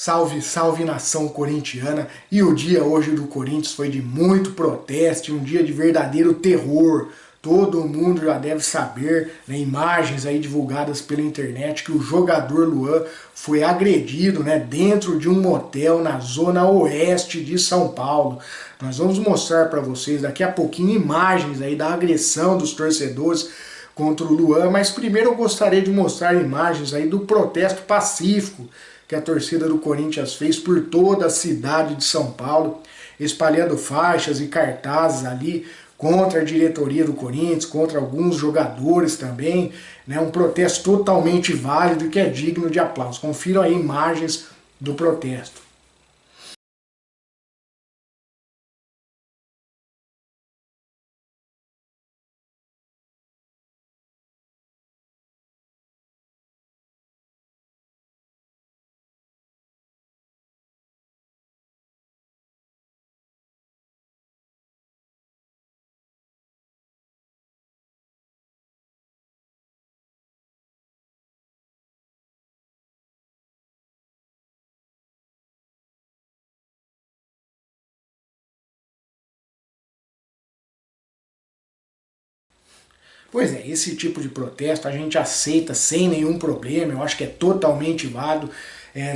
Salve, salve nação corintiana! E o dia hoje do Corinthians foi de muito protesto, um dia de verdadeiro terror. Todo mundo já deve saber, né, imagens aí divulgadas pela internet, que o jogador Luan foi agredido, né, dentro de um motel na zona oeste de São Paulo. Nós vamos mostrar para vocês daqui a pouquinho imagens aí da agressão dos torcedores contra o Luan, mas primeiro eu gostaria de mostrar imagens aí do protesto pacífico que a torcida do Corinthians fez por toda a cidade de São Paulo, espalhando faixas e cartazes ali contra a diretoria do Corinthians, contra alguns jogadores também, né? Um protesto totalmente válido e que é digno de aplauso. Confiram aí imagens do protesto. Pois é, esse tipo de protesto a gente aceita sem nenhum problema, eu acho que é totalmente válido.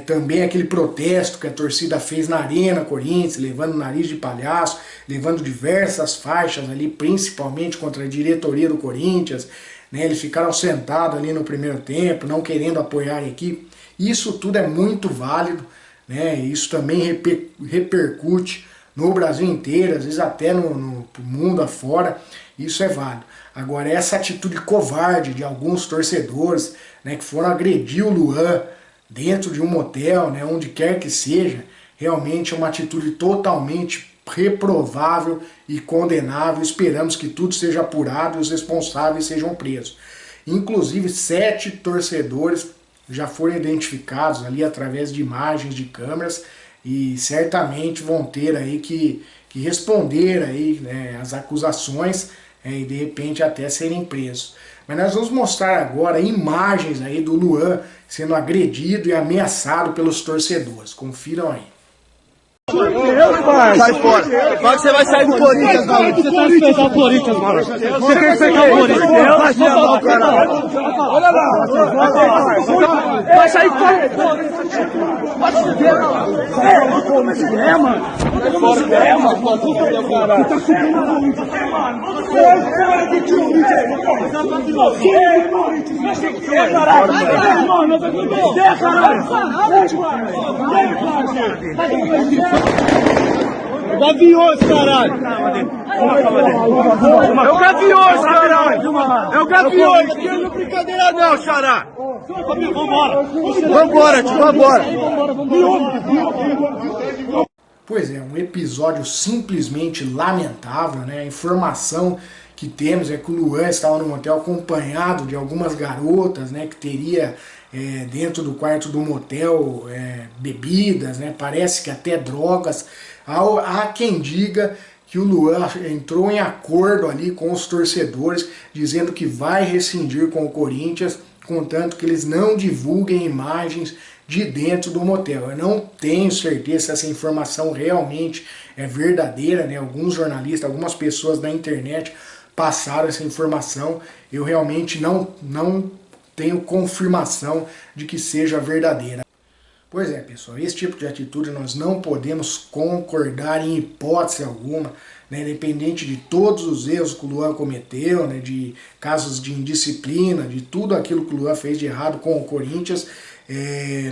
Também aquele protesto que a torcida fez na Arena Corinthians, levando nariz de palhaço, levando diversas faixas ali, principalmente contra a diretoria do Corinthians, né? Eles ficaram sentados ali no primeiro tempo, não querendo apoiar a equipe. Isso tudo é muito válido, né? Isso também repercute no Brasil inteiro, às vezes até no mundo afora, isso é válido. Agora, essa atitude covarde de alguns torcedores, né, que foram agredir o Luan dentro de um motel, né, onde quer que seja, realmente é uma atitude totalmente reprovável e condenável. Esperamos que tudo seja apurado e os responsáveis sejam presos. Inclusive, 7 torcedores já foram identificados ali através de imagens de câmeras e certamente vão ter aí que responder aí, né, as acusações, e de repente até serem presos. Mas nós vamos mostrar agora imagens aí do Luan sendo agredido e ameaçado pelos torcedores. Confiram aí. Sai fora. Fala que você vai sair do Corinthians, mano. Você tá respeitar o Corinthians, mano. Você quer respeitar o Corinthians. Vai se amar, caralho. Olha lá. Vai sair fora. Vai se fuder, mano. Como se der, mano. Fora ideia, mano. Você tá subindo o Corinthians, mano. Você é que tio, Gaviões, caralho! É o Gaviões, caralho! É o Gaviões! Aqui não é brincadeira não, xará! Vambora, tio, vambora! Pois é, um episódio simplesmente lamentável, né? A informação que temos é que o Luan estava no motel acompanhado de algumas garotas, né? Que teria dentro do quarto do motel bebidas, né? Parece que até drogas. Há quem diga que o Luan entrou em acordo ali com os torcedores, dizendo que vai rescindir com o Corinthians, contanto que eles não divulguem imagens de dentro do motel. Eu não tenho certeza se essa informação realmente é verdadeira, né? Alguns jornalistas, algumas pessoas da internet passaram essa informação. Eu realmente não tenho confirmação de que seja verdadeira. Pois é, pessoal, esse tipo de atitude nós não podemos concordar em hipótese alguma, né, independente de todos os erros que o Luan cometeu, né, de casos de indisciplina, de tudo aquilo que o Luan fez de errado com o Corinthians,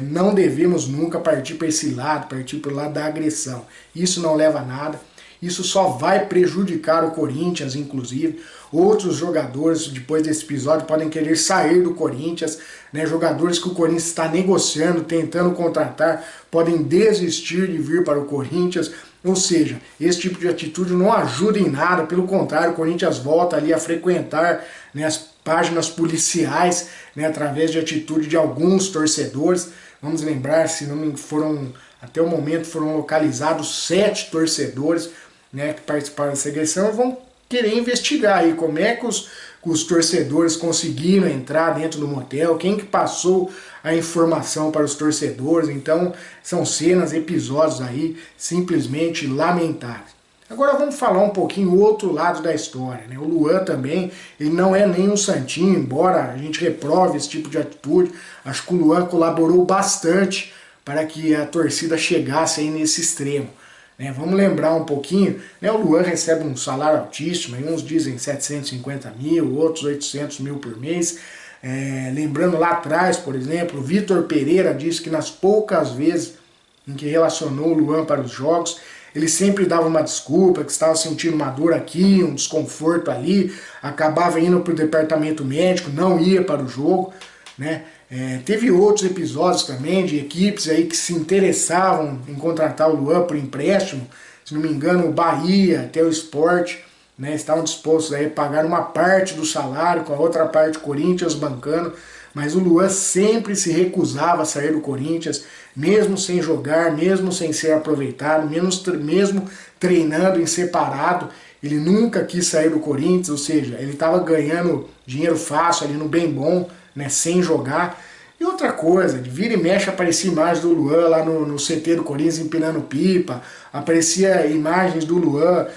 não devemos nunca partir para esse lado, partir para o lado da agressão. Isso não leva a nada. Isso só vai prejudicar o Corinthians, inclusive. Outros jogadores, depois desse episódio, podem querer sair do Corinthians, né? Jogadores que o Corinthians está negociando, tentando contratar, podem desistir de vir para o Corinthians. Ou seja, esse tipo de atitude não ajuda em nada, pelo contrário, o Corinthians volta ali a frequentar, né, as páginas policiais, né, através de atitude de alguns torcedores. Vamos lembrar, se não me até o momento foram localizados 7 torcedores, né, que participaram dessa agressão, e vão querer investigar aí como é que que os torcedores conseguiram entrar dentro do motel, quem que passou a informação para os torcedores. Então são cenas, episódios aí simplesmente lamentáveis. Agora vamos falar um pouquinho o outro lado da história, né? O Luan também, ele não é nem um santinho, embora a gente reprove esse tipo de atitude. Acho que o Luan colaborou bastante para que a torcida chegasse aí nesse extremo, né? Vamos lembrar um pouquinho, né? O Luan recebe um salário altíssimo, uns dizem 750 mil, outros 800 mil por mês. Lembrando lá atrás, por exemplo, o Vitor Pereira disse que nas poucas vezes em que relacionou o Luan para os jogos, ele sempre dava uma desculpa, que estava sentindo uma dor aqui, um desconforto ali, acabava indo para o departamento médico, não ia para o jogo, né? Teve outros episódios também de equipes aí que se interessavam em contratar o Luan por empréstimo. Se não me engano, o Bahia, até o Sport, né, estavam dispostos a pagar uma parte do salário, com a outra parte o Corinthians bancando. Mas o Luan sempre se recusava a sair do Corinthians, mesmo sem jogar, mesmo sem ser aproveitado, mesmo treinando em separado. Ele nunca quis sair do Corinthians, ou seja, ele estava ganhando dinheiro fácil ali no bem bom, né, sem jogar. E outra coisa, de vira e mexe aparecia imagens do Luan lá no CT do Corinthians empinando pipa, aparecia imagens do Luan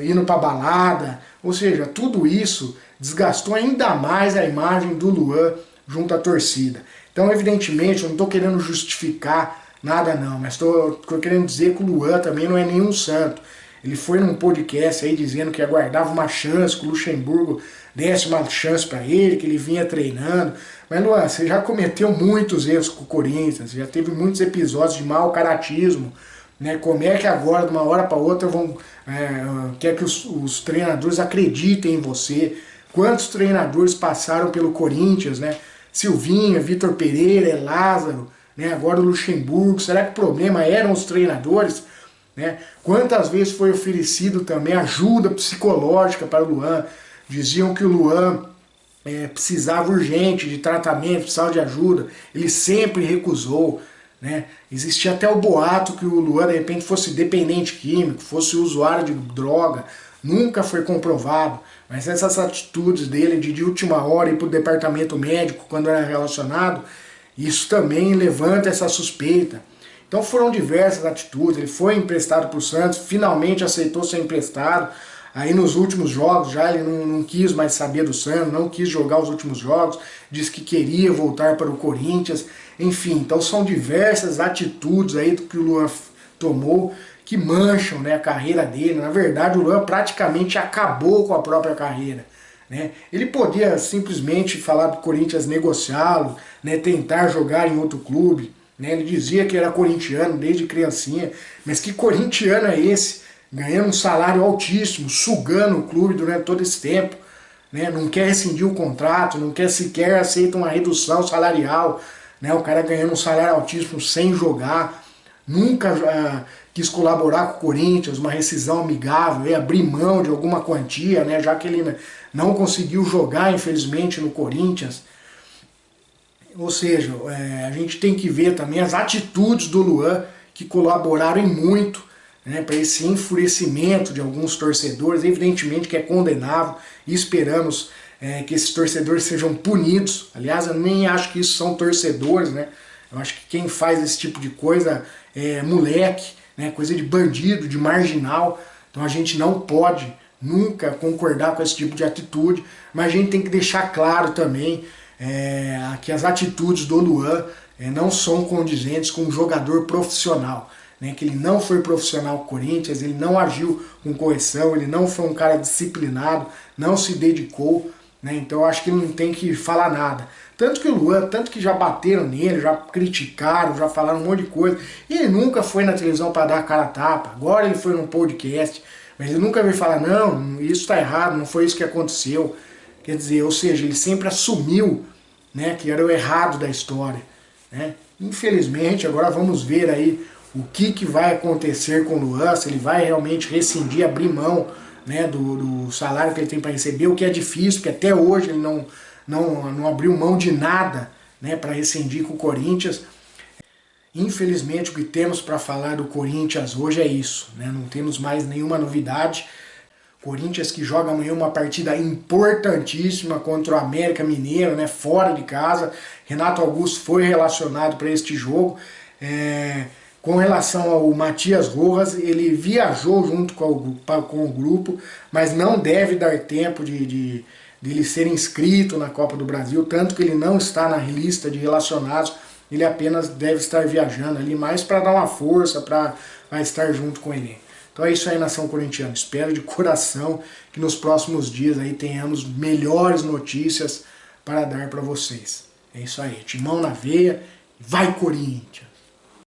indo pra balada, ou seja, tudo isso desgastou ainda mais a imagem do Luan junto à torcida. Então, evidentemente, eu não estou querendo justificar nada não, mas estou querendo dizer que o Luan também não é nenhum santo. Ele foi num podcast aí dizendo que aguardava uma chance, que o Luxemburgo desse uma chance para ele, que ele vinha treinando. Mas Luan, você já cometeu muitos erros com o Corinthians, já teve muitos episódios de mau caratismo, né? Como é que agora, de uma hora para outra, quer que os treinadores acreditem em você? Quantos treinadores passaram pelo Corinthians, né? Silvinho, Vitor Pereira, Lázaro, né? Agora o Luxemburgo. Será que o problema eram os treinadores? Né? Quantas vezes foi oferecido também ajuda psicológica para o Luan? Diziam que o Luan precisava urgente de tratamento, precisava de ajuda. Ele sempre recusou, né? Existia até o boato que o Luan de repente fosse dependente químico, fosse usuário de droga. Nunca foi comprovado. Mas essas atitudes dele de última hora ir para o departamento médico quando era relacionado, isso também levanta essa suspeita. Então foram diversas atitudes. Ele foi emprestado para o Santos, finalmente aceitou ser emprestado. Aí nos últimos jogos já ele não quis mais saber do Santos, não quis jogar os últimos jogos, disse que queria voltar para o Corinthians. Enfim, então são diversas atitudes aí que o Luan tomou que mancham, né, a carreira dele. Na verdade, o Luan praticamente acabou com a própria carreira, né? Ele podia simplesmente falar do Corinthians negociá-lo, né, tentar jogar em outro clube. Né? Ele dizia que era corintiano desde criancinha, mas que corintiano é esse? Ganhando um salário altíssimo, sugando o clube durante todo esse tempo, né? Não quer rescindir o contrato, não quer sequer aceitar uma redução salarial, né? O cara ganhando um salário altíssimo sem jogar, nunca quis colaborar com o Corinthians, uma rescisão amigável, abrir mão de alguma quantia, né? Já que ele não conseguiu jogar, infelizmente, no Corinthians. Ou seja, a gente tem que ver também as atitudes do Luan, que colaboraram muito, né, para esse enfurecimento de alguns torcedores. Evidentemente que é condenável e esperamos que esses torcedores sejam punidos. Aliás, eu nem acho que isso são torcedores, né? Eu acho que quem faz esse tipo de coisa é moleque, né, coisa de bandido, de marginal. Então a gente não pode nunca concordar com esse tipo de atitude, mas a gente tem que deixar claro também que as atitudes do Luan não são condizentes com um jogador profissional, né? Que ele não foi profissional com o Corinthians, ele não agiu com correção, ele não foi um cara disciplinado, não se dedicou, né? Então eu acho que ele não tem que falar nada. Tanto que o Luan, tanto que já bateram nele, já criticaram, já falaram um monte de coisa, e ele nunca foi na televisão para dar a cara a tapa. Agora ele foi num podcast, mas ele nunca veio falar, não, isso está errado, não foi isso que aconteceu. Quer dizer, ou seja, ele sempre assumiu, né, que era o errado da história, né? Infelizmente, agora vamos ver aí o que vai acontecer com o Luan, se ele vai realmente rescindir, abrir mão, né, do salário que ele tem para receber, o que é difícil, porque até hoje ele não abriu mão de nada, né, para rescindir com o Corinthians. Infelizmente, o que temos para falar do Corinthians hoje é isso, né? Não temos mais nenhuma novidade. Corinthians que joga amanhã uma partida importantíssima contra o América Mineiro, né, fora de casa. Renato Augusto foi relacionado para este jogo. Com relação ao Matias Rojas, ele viajou junto com o grupo, mas não deve dar tempo de ele ser inscrito na Copa do Brasil, tanto que ele não está na lista de relacionados, ele apenas deve estar viajando ali, mais para dar uma força, para estar junto com ele. Então é isso aí, nação corintiana. Espero de coração que nos próximos dias aí tenhamos melhores notícias para dar para vocês. É isso aí, timão na veia, vai Corinthians!